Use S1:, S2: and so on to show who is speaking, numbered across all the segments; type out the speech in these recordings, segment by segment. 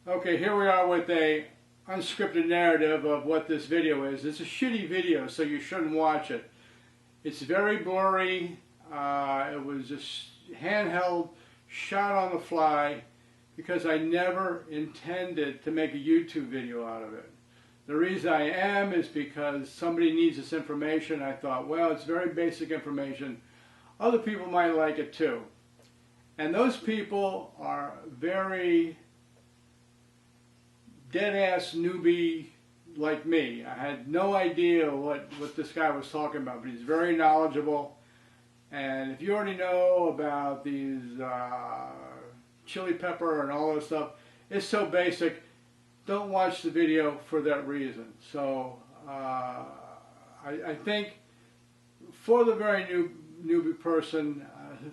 S1: Okay, here we are with a unscripted narrative of what this video is. It's a shitty video, so you shouldn't watch it. It's very blurry. It was just handheld, shot on the fly, because I never intended to make a YouTube video out of it. The reason I am is because somebody needs this information. I thought, well, it's very basic information. Other people might like it too. And those people are very dead-ass newbie like me. I had no idea what this guy was talking about, but he's very knowledgeable. And if you already know about these chili pepper and all this stuff, it's so basic. Don't watch the video for that reason. So I think for the very newbie person,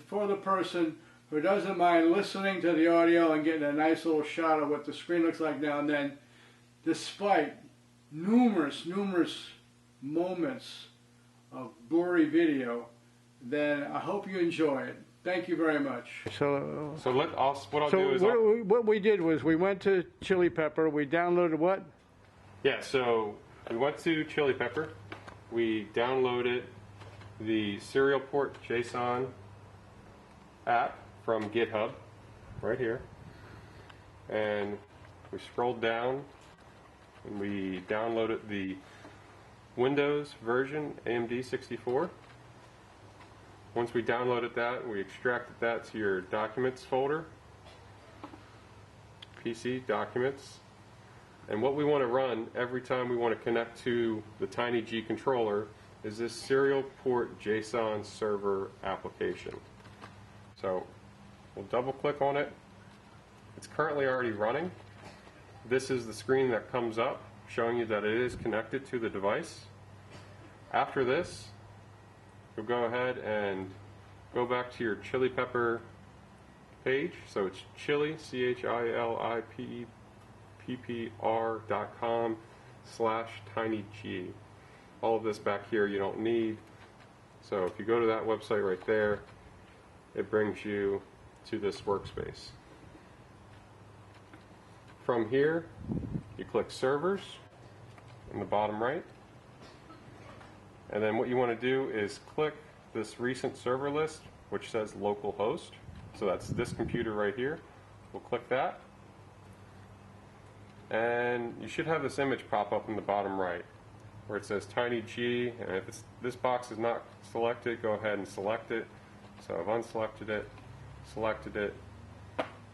S1: for the person who doesn't mind listening to the audio and getting a nice little shot of what the screen looks like now and then, despite numerous moments of blurry video, then I hope you enjoy it. Thank you very much. What we did was we went to Chili Pepper. We downloaded what?
S2: Yeah, so we went to Chili Pepper. We downloaded the serial port JSON app from GitHub, right here. And we scrolled down and we downloaded the Windows version AMD 64. Once we downloaded that, we extracted that to your documents folder, PC documents. And what we want to run every time we want to connect to the TINYG controller is this serial port JSON server application. So we'll double click on it. It's currently already running. This is the screen that comes up showing you that it is connected to the device. After this, you'll go ahead and go back to your Chili Pepper page. So it's chili, CHILLIPPR.com/TINYG. All of this back here you don't need. So if you go to that website right there, it brings you to this workspace. From here, you click Servers in the bottom right. And then what you want to do is click this recent server list, which says localhost. So that's this computer right here. We'll click that. And you should have this image pop up in the bottom right where it says TINYG. And if this box is not selected, go ahead and select it. So I've unselected it, selected it,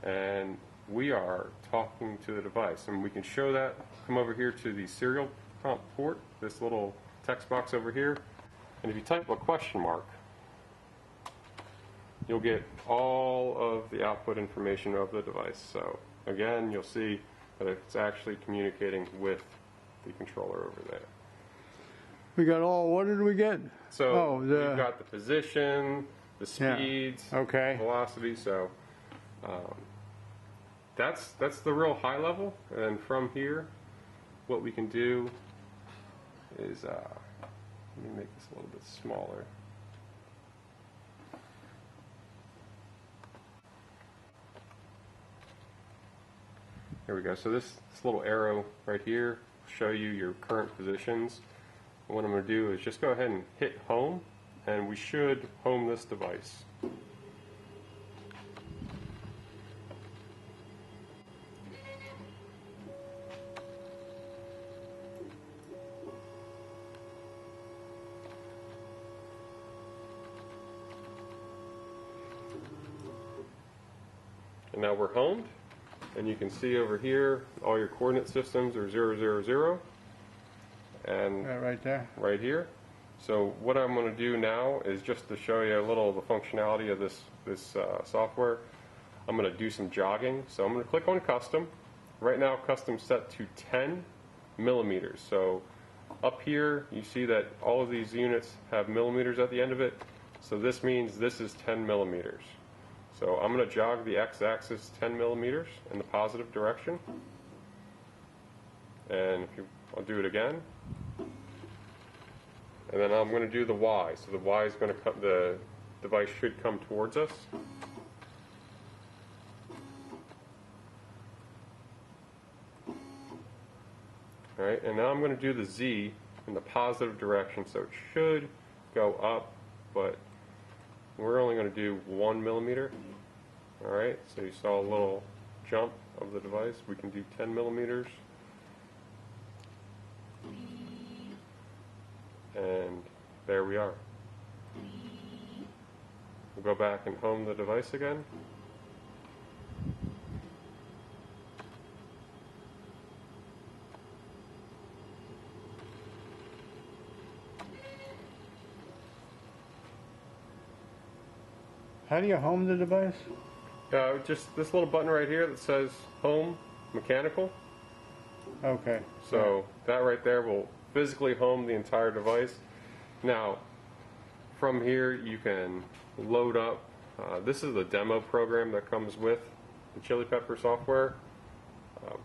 S2: and we are talking to the device. And we can show that. Come over here to the serial prompt port, this little text box over here, and if you type a question mark, you'll get all of the output information of the device. So again, you'll see that it's actually communicating with the controller over there.
S1: We got all, what did we get?
S2: So you've got the position, the speeds,
S1: okay,
S2: velocity. So that's the real high level. And from here, what we can do is, let me make this a little bit smaller. Here we go. So this little arrow right here will show you your current positions. And what I'm going to do is just go ahead and hit home, and we should home this device. And now we're homed, and you can see over here all your coordinate systems are 0, 0, 0, and
S1: right there,
S2: right here. So what I'm going to do now is just to show you a little of the functionality of this software. I'm going to do some jogging. So I'm going to click on custom. Right now, custom set to 10 millimeters. So up here, you see that all of these units have millimeters at the end of it. So this means this is 10 millimeters. So I'm going to jog the x-axis 10 millimeters in the positive direction. And I'll do it again. And then I'm going to do the y. So the y is going to come, the device should come towards us. All right, and now I'm going to do the Z in the positive direction, so it should go up, but we're only going to do 1 millimeter. All right, so you saw a little jump of the device. We can do 10 millimeters. And there we are. We'll go back and home the device again.
S1: How do you home the device?
S2: Just this little button right here that says Home Mechanical.
S1: Okay.
S2: So that right there will physically home the entire device. Now, from here you can load up. This is the demo program that comes with the CHILLIPPR software.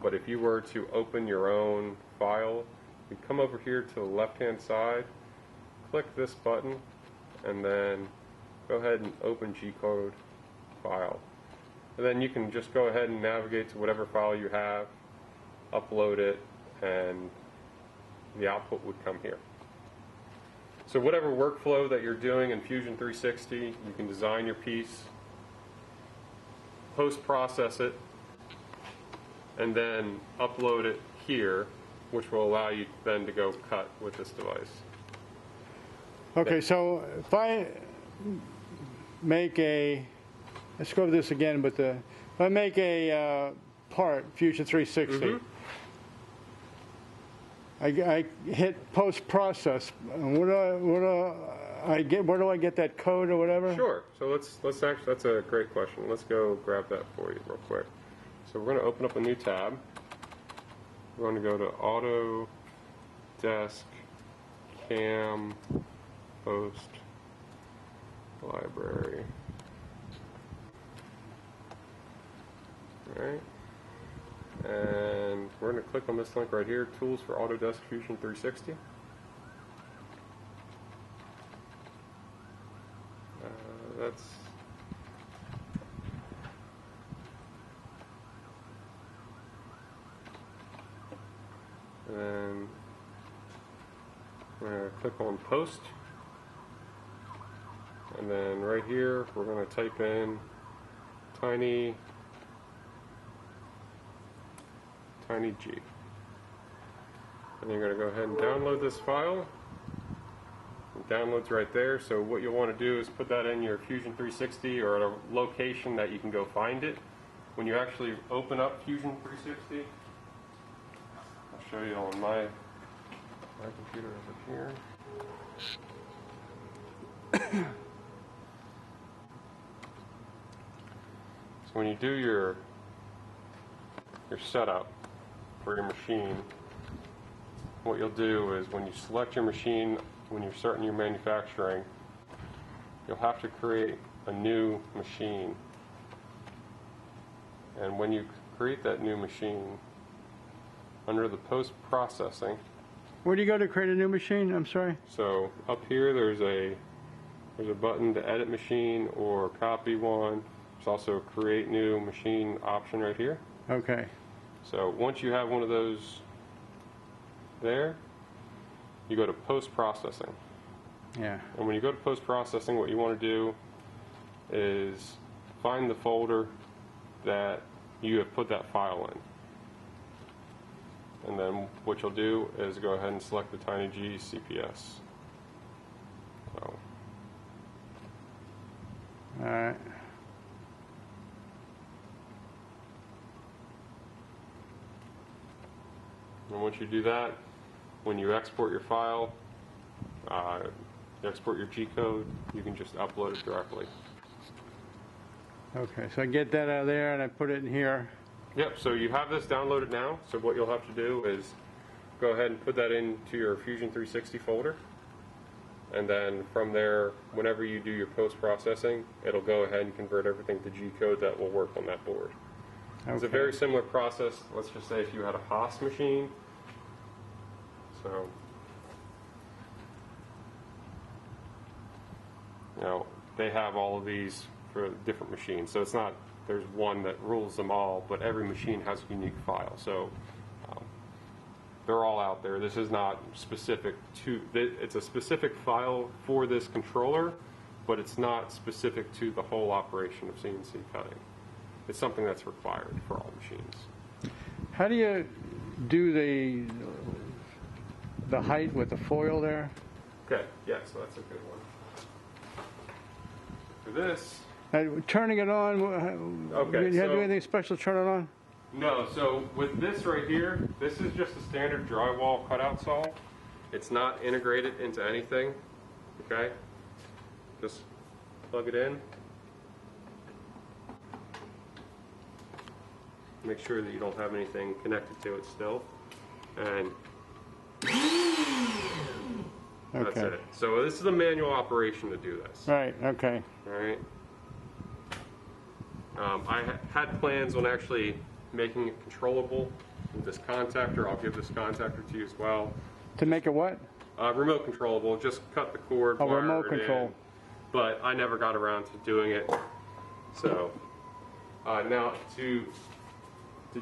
S2: But if you were to open your own file, you come over here to the left-hand side, click this button, and then go ahead and open G-code file. And then you can just go ahead and navigate to whatever file you have, upload it, and the output would come here. So whatever workflow that you're doing in Fusion 360, you can design your piece, post-process it, and then upload it here, which will allow you then to go cut with this device.
S1: Okay, so if I make a, let's go over this again, but if I make a part, Fusion 360, I hit post-process. Where do I get that code or whatever?
S2: Sure. So let's actually, that's a great question. Let's go grab that for you real quick. So we're going to open up a new tab. We're going to go to Autodesk Cam Post Library. All right. And we're going to click on this link right here, Tools for Autodesk Fusion 360. That's and then we're going to click on Post, and then right here we're going to type in TINYG. And you're going to go ahead and download this file. It downloads right there. So what you'll want to do is put that in your Fusion 360 or at a location that you can go find it. When you actually open up Fusion 360, I'll show you on my computer over here. So when you do your setup for your machine, what you'll do is when you select your machine, when you're starting your manufacturing, you'll have to create a new machine. And when you create that new machine, under the post-processing,
S1: where do you go to create a new machine? I'm sorry.
S2: So up here there's a button to edit machine or copy one. There's also a create new machine option right here.
S1: Okay.
S2: So once you have one of those there, you go to post-processing.
S1: Yeah. And
S2: when you go to post-processing, what you want to do is find the folder that you have put that file in. And then what you'll do is go ahead and select the TINYG CPS. So.
S1: All right.
S2: And once you do that, when you export your file, you export your G-code, you can just upload it directly.
S1: Okay, so I get that out of there and I put it in here.
S2: Yep, so you have this downloaded now, so what you'll have to do is go ahead and put that into your Fusion 360 folder. And then from there, whenever you do your post-processing, it'll go ahead and convert everything to G-code that will work on that board. Okay. It's a very similar process. Let's just say if you had a Haas machine. So, you know, they have all of these for different machines. So it's not, there's one that rules them all, but every machine has a unique file. So They're all out there. This is not specific to, it's a specific file for this controller, but it's not specific to the whole operation of CNC cutting. It's something that's required for all machines.
S1: How do you do the height with the foil there?
S2: Okay, yeah, so that's a good one. For this,
S1: Turning it on,
S2: okay,
S1: you have to do anything special to turn it on?
S2: no, so with this right here, this is just a standard drywall cutout saw. It's not integrated into anything, okay? Just plug it in. Make sure that you don't have anything connected to it still. And that's it. So this is a manual operation to do this.
S1: Right, okay.
S2: All right. I had plans on actually making it controllable with this contactor. I'll give this contactor to you as well.
S1: To make it what?
S2: Remote controllable. Just cut the cord.
S1: Oh, remote control.
S2: But I never got around to doing it. So now to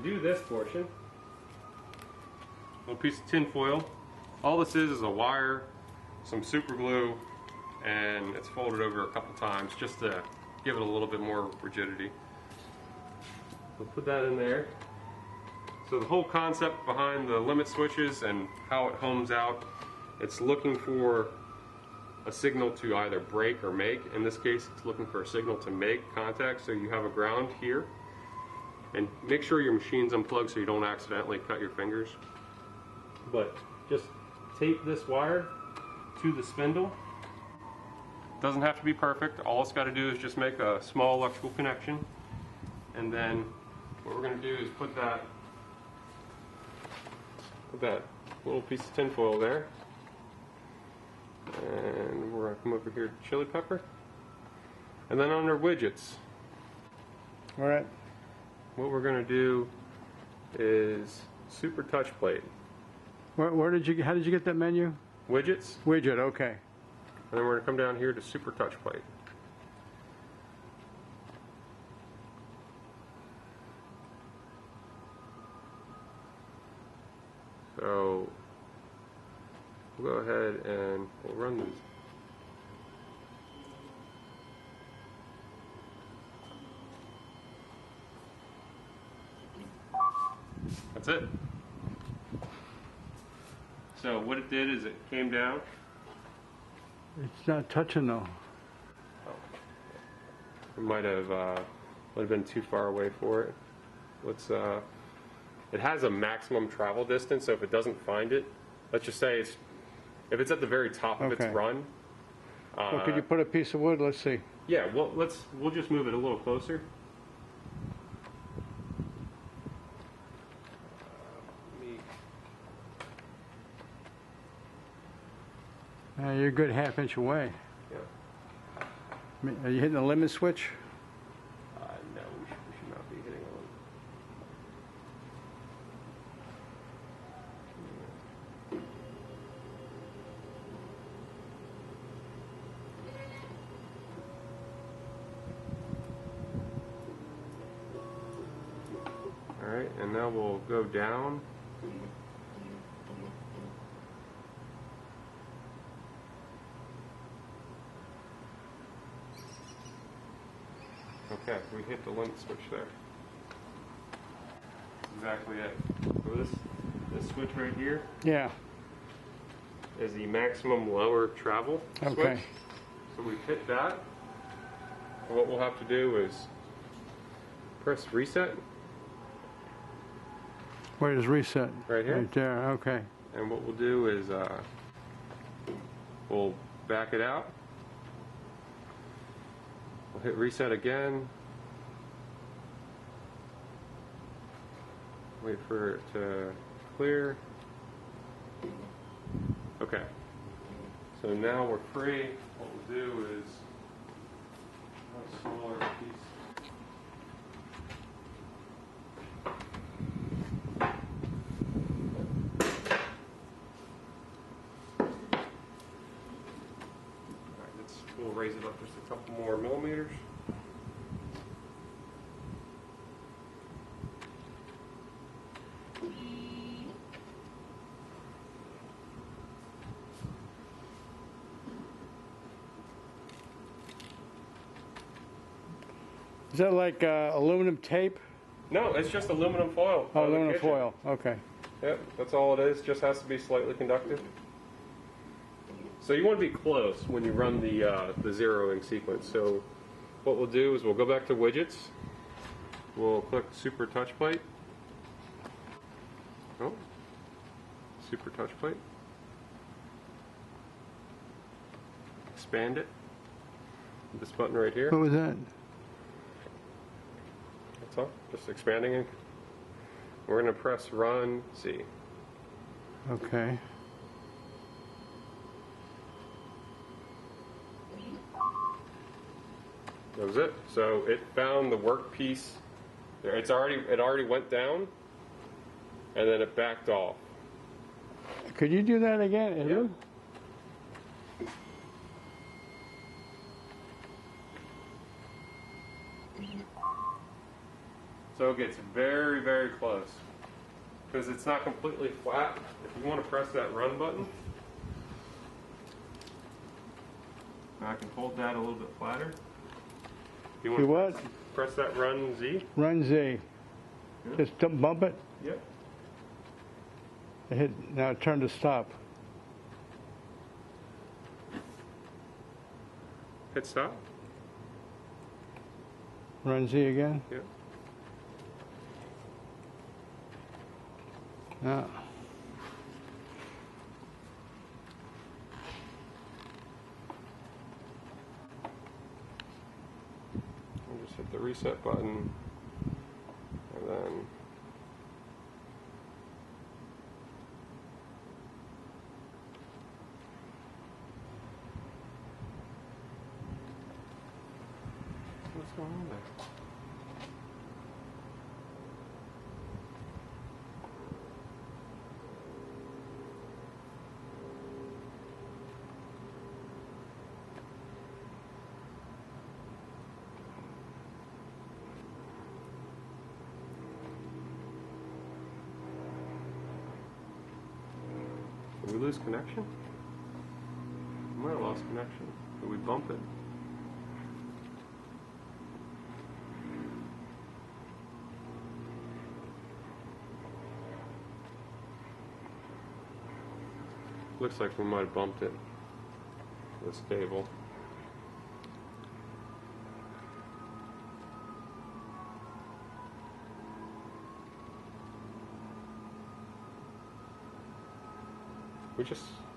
S2: do this portion, a little piece of tin foil. All this is a wire, some super glue, and it's folded over a couple times just to give it a little bit more rigidity. We'll put that in there. So the whole concept behind the limit switches and how it homes out, it's looking for a signal to either break or make. In this case, it's looking for a signal to make contact, so you have a ground here. And make sure your machine's unplugged so you don't accidentally cut your fingers. But just tape this wire to the spindle. Doesn't have to be perfect. All it's got to do is just make a small electrical connection. And then what we're going to do is put that little piece of tin foil there. And we're going to come over here to chili pepper. And then under widgets.
S1: All right.
S2: What we're going to do is super touch plate.
S1: How did you get that menu?
S2: Widgets.
S1: Widget, okay.
S2: And then we're going to come down here to super touch plate. So we'll go ahead and we'll run these. That's it. So what it did is it came down.
S1: It's not touching though.
S2: It might have been too far away for it. Let's. It has a maximum travel distance, so if it doesn't find it, let's just say if it's at the very top of its run.
S1: Well, could you put a piece of wood? Let's see.
S2: Yeah. Well, we'll just move it a little closer.
S1: You're a good half-inch away.
S2: Yeah.
S1: Are you hitting the limit switch?
S2: No, we should not be hitting one. All right, and now we'll go down. Okay, we hit the limit switch there. Exactly it. So this switch right here,
S1: Yeah.
S2: is the maximum lower travel switch. So we've hit that. And what we'll have to do is press reset.
S1: Where does reset?
S2: Right here.
S1: Right there, okay.
S2: And what we'll do is we'll back it out. We'll hit reset again. Wait for it to clear. Okay. So now we're free. What we'll do is a smaller piece. We'll raise it up just a couple more millimeters.
S1: Is that like aluminum tape?
S2: No, it's just aluminum foil.
S1: Oh,
S2: out of the
S1: aluminum
S2: kitchen.
S1: foil. Okay.
S2: Yep, that's all it is. Just has to be slightly conductive. So you want to be close when you run the zeroing sequence. So what we'll do is we'll go back to widgets. We'll click Super Touch Plate. Oh, Super Touch Plate. Expand it. This button right here.
S1: What was that?
S2: That's all. Just expanding it. We're going to press Run Z.
S1: Okay.
S2: That was it. So it found the workpiece. It already went down, and then it backed off.
S1: Could you do that again?
S2: Yeah. So it gets very, very close because it's not completely flat. If you want to press that run button, I can hold that a little bit flatter. If you want
S1: Do
S2: to
S1: what?
S2: press that run Z.
S1: Run Z.
S2: Yeah.
S1: Just don't bump it.
S2: Yep.
S1: Now turn to stop.
S2: Hit stop.
S1: Run Z again.
S2: Yep.
S1: Yeah.
S2: And just hit the reset button, and then what's going on there? Did we lose connection? We might have lost connection. Did we bump it? Looks like we might have bumped it. This cable.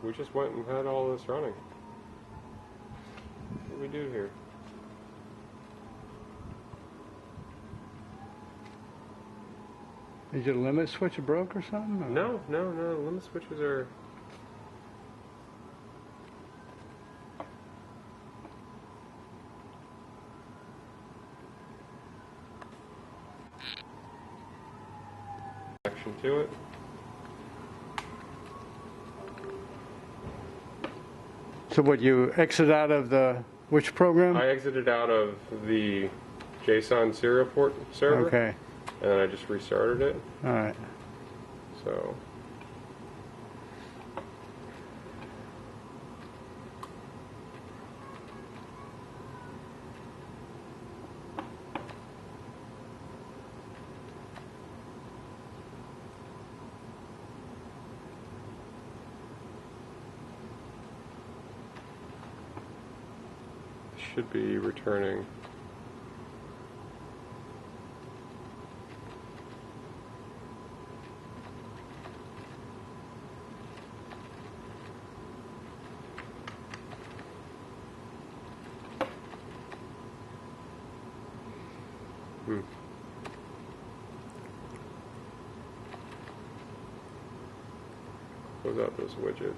S2: We just went and had all this running. What do we do here?
S1: Is your limit switch broke or something? Or?
S2: No. Limit switches are. Connection to it.
S1: So what, you exit out of the which program?
S2: I exited out of the JSON serial port server.
S1: Okay.
S2: And then I just restarted it.
S1: All right.
S2: So. Should be returning. Close out those widgets.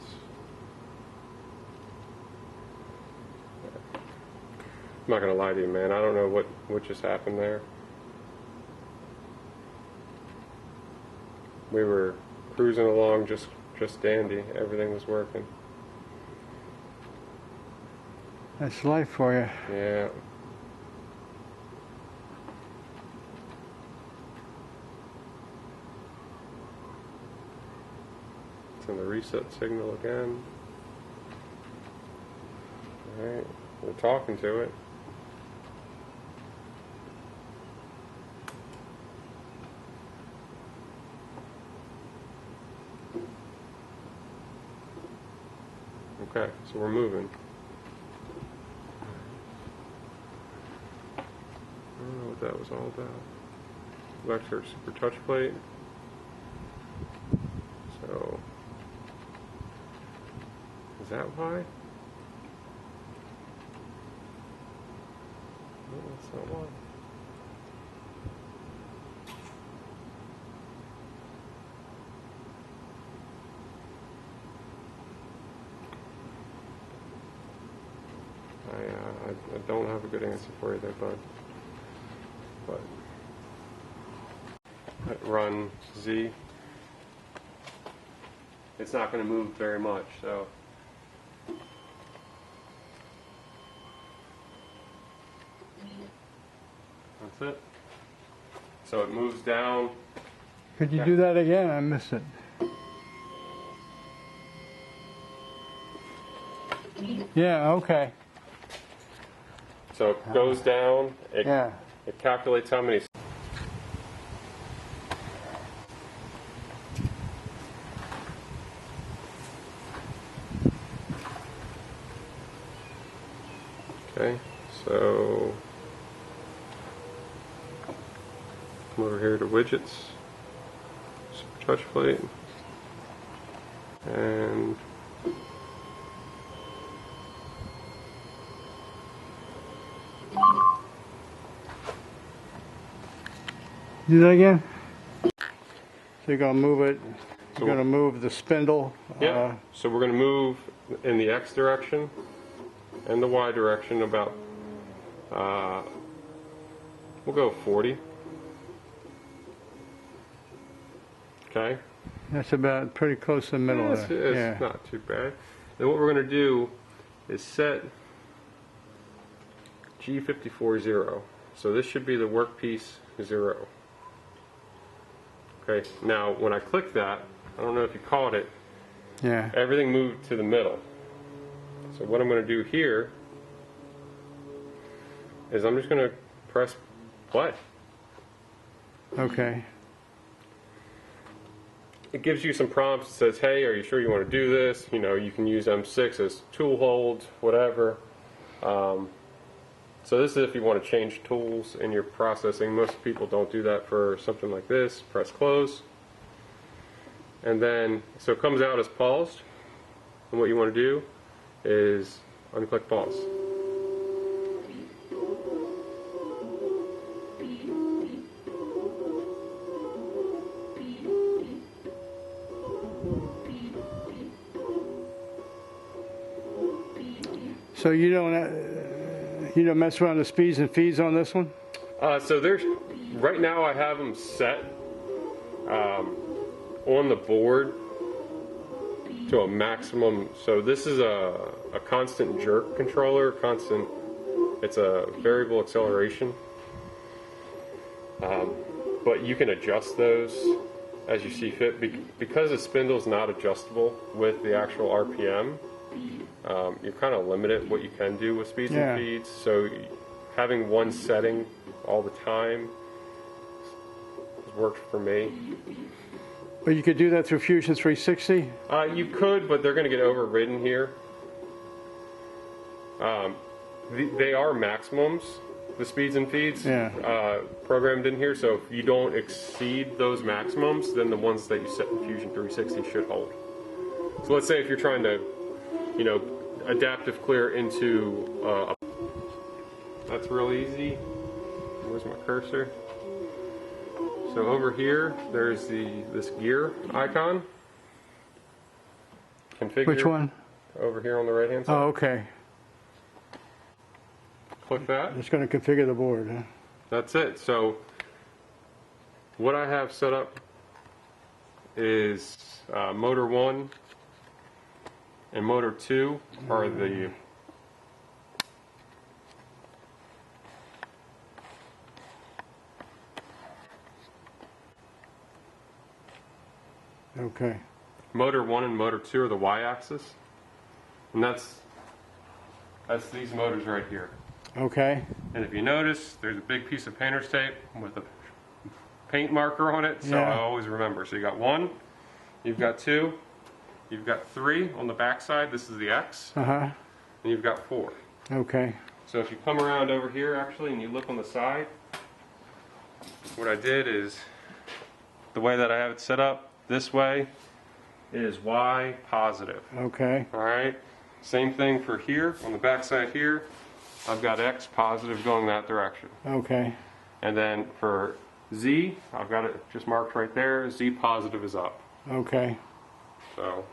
S2: I'm not gonna lie to you, man. I don't know what just happened there. We were cruising along just dandy. Everything was working.
S1: That's life for you.
S2: Yeah. Send the reset signal again. Alright, we're talking to it. Okay, so we're moving. I don't know what that was all about. Go back to our super touch plate. So, is that why? No, that's not why. I don't have a good answer for you there, bud. But run Z. It's not going to move very much, so. That's it. So it moves down.
S1: Could you do that again? I missed it. Yeah, okay.
S2: So it goes down. It calculates how many. Okay, so come over here to widgets, super touch plate, and
S1: do that again. So you're gonna move it. You're gonna move the spindle.
S2: Yeah. So we're gonna move in the X direction and the Y direction about. We'll go 40. Okay.
S1: That's about pretty close to the middle.
S2: It's not too bad. Then what we're going to do is set G54 So this should be the workpiece 0. Okay. Now when I click that, I don't know if you caught it.
S1: Yeah.
S2: Everything moved to the middle. So what I'm going to do here is I'm just going to press play.
S1: Okay.
S2: It gives you some prompts. It says, hey, are you sure you want to do this? You know, you can use M6 as tool holds, whatever. So this is if you want to change tools in your processing. Most people don't do that for something like this. Press close. And then, so it comes out as paused. And what you want to do is unclick pause.
S1: So you don't mess around the speeds and feeds on this one?
S2: So there's right now I have them set on the board to a maximum. So this is a constant jerk controller. It's a variable acceleration, but you can adjust those as you see fit. Because the spindle is not adjustable with the actual RPM. You're kind of limited what you can do with speeds and feeds, so having one setting all the time has worked for me.
S1: But you could do that through Fusion 360?
S2: You could, but they're going to get overridden here. They are maximums, the speeds and feeds programmed in here, so if you don't exceed those maximums, then the ones that you set in Fusion 360 should hold. So let's say if you're trying to adaptive clear into that's real easy. Where's my cursor? So over here, there's this gear icon. Configure.
S1: Which one?
S2: Over here on the right hand side.
S1: Oh, okay.
S2: Click that.
S1: It's going to configure the board. Huh?
S2: That's it. So what I have set up is motor 1 and motor 2 are the
S1: okay.
S2: Motor 1 and motor 2 are the y-axis, and that's these motors right here.
S1: Okay.
S2: And if you notice, there's a big piece of painter's tape with a paint marker on it, so I always remember. So you got 1, you've got 2, You've got 3 on the back side. This is the X. And you've got 4.
S1: Okay.
S2: So if you come around over here actually and you look on the side, what I did is, the way that I have it set up, this way is Y positive.
S1: Okay.
S2: Alright? Same thing for here, on the back side here, I've got X positive going that direction.
S1: Okay.
S2: And then for Z, I've got it just marked right there, Z positive is up.
S1: Okay.
S2: So,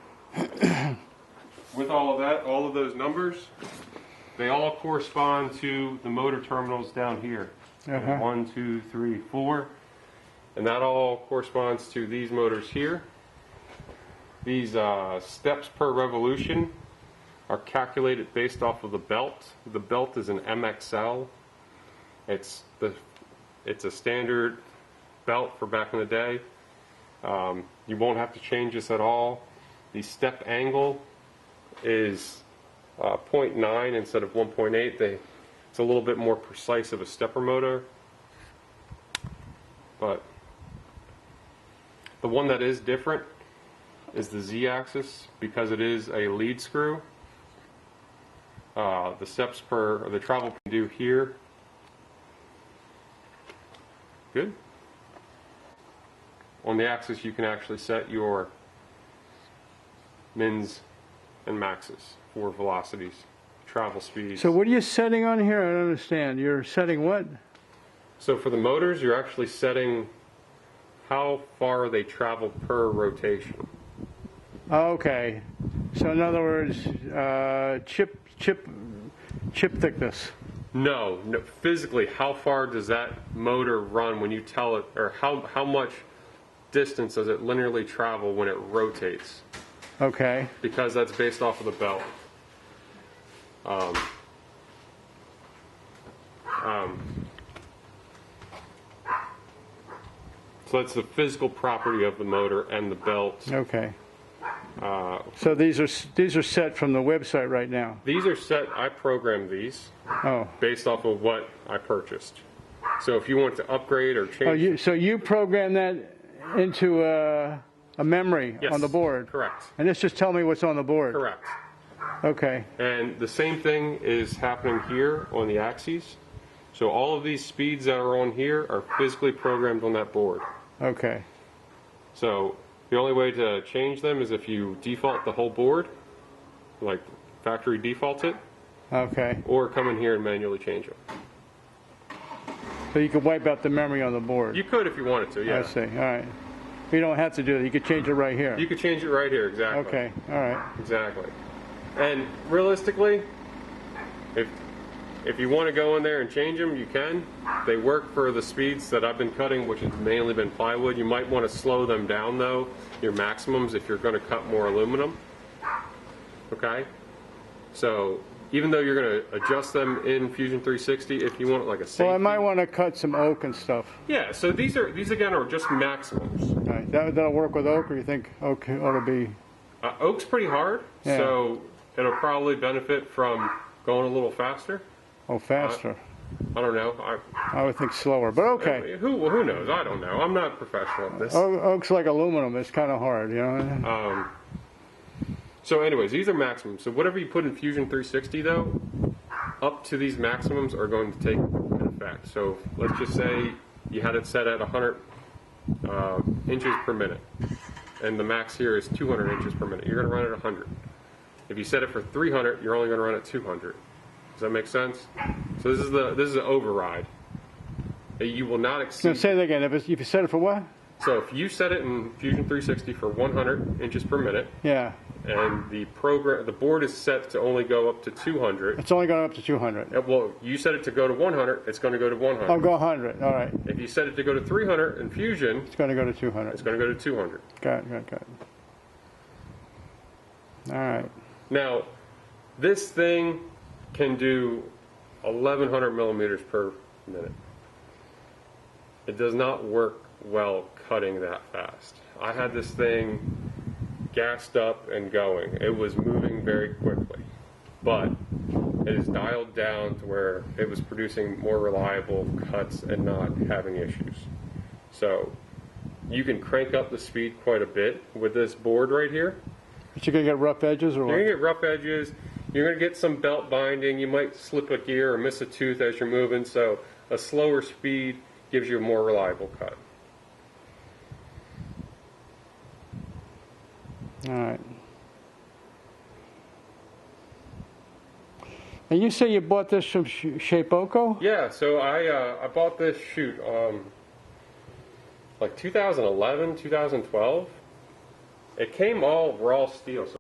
S2: with all of that, all of those numbers, they all correspond to the motor terminals down here. 1, 2, 3, 4. And that all corresponds to these motors here. These steps per revolution are calculated based off of the belt. The belt is an MXL. It's a standard belt for back in the day. You won't have to change this at all. The step angle is 0.9 instead of 1.8. It's a little bit more precise of a stepper motor. But the one that is different is the Z-axis, because it is a lead screw. The steps per, the travel can do here. Good. On the axis you can actually set your mins and maxes for velocities, travel speeds.
S1: So what are you setting on here? I don't understand. You're setting what?
S2: So for the motors, you're actually setting how far they travel per rotation.
S1: Okay. So in other words, chip thickness.
S2: No, physically, how far does that motor run when you tell it, or how much distance does it linearly travel when it rotates?
S1: Okay.
S2: Because that's based off of the belt. So it's the physical property of the motor and the belt.
S1: Okay. So these are set from the website right now.
S2: These are set. I programmed these based off of what I purchased. So if you want to upgrade or change,
S1: so you program that into a memory on the board.
S2: Correct.
S1: And this just tell me what's on the board.
S2: Correct.
S1: Okay.
S2: And the same thing is happening here on the axes. So all of these speeds that are on here are physically programmed on that board.
S1: Okay.
S2: So the only way to change them is if you default the whole board, like factory defaults it.
S1: Okay.
S2: Or come in here and manually change them.
S1: So you could wipe out the memory on the board.
S2: You could if you wanted to, yeah.
S1: I see. All right. You don't have to do it. You could change it right here.
S2: You could change it right here, exactly.
S1: Okay. All right.
S2: Exactly. And realistically, if you want to go in there and change them, you can. They work for the speeds that I've been cutting, which has mainly been plywood. You might want to slow them down, though, your maximums, if you're going to cut more aluminum. Okay? So even though you're going to adjust them in Fusion 360, if you want like a safety.
S1: Well, I might want to cut some oak and stuff.
S2: Yeah, so these again are just maximums.
S1: Right. That'll work with oak, or you think oak ought to be?
S2: Oak's pretty hard, so it'll probably benefit from going a little faster.
S1: Oh, faster.
S2: I don't know.
S1: I would think slower, but okay.
S2: Who knows? I don't know. I'm not professional at this.
S1: Oak's like aluminum. It's kind of hard, you know.
S2: So anyways, these are maximums. So whatever you put in Fusion 360, though, up to these maximums are going to take effect. So let's just say you had it set at 100 inches per minute, and the max here is 200 inches per minute. You're going to run at 100. If you set it for 300, you're only going to run at 200. Does that make sense? So this is the override. You will not exceed.
S1: Now say that again. If you set it for what?
S2: So if you set it in Fusion 360 for 100 inches per minute,
S1: yeah,
S2: and the board is set to only go up to 200.
S1: It's only going up to 200.
S2: Well, you set it to go to 100. It's going to go to 100.
S1: I'll go 100. All right.
S2: If you set it to go to 300 in Fusion,
S1: it's going to go to 200.
S2: It's going to go to 200.
S1: Got it. All right.
S2: Now, this thing can do 1100 millimeters per minute. It does not work well cutting that fast. I had this thing gassed up and going. It was moving very quickly, but it is dialed down to where it was producing more reliable cuts and not having issues. So you can crank up the speed quite a bit with this board right here.
S1: But you're going to get rough edges or what?
S2: You're going to get rough edges. You're going to get some belt binding. You might slip a gear or miss a tooth as you're moving, so a slower speed gives you a more reliable cut.
S1: All right. And you say you bought this from Shapeoko?
S2: Yeah, so I bought this, shoot, like 2011, 2012. It came all raw steel, so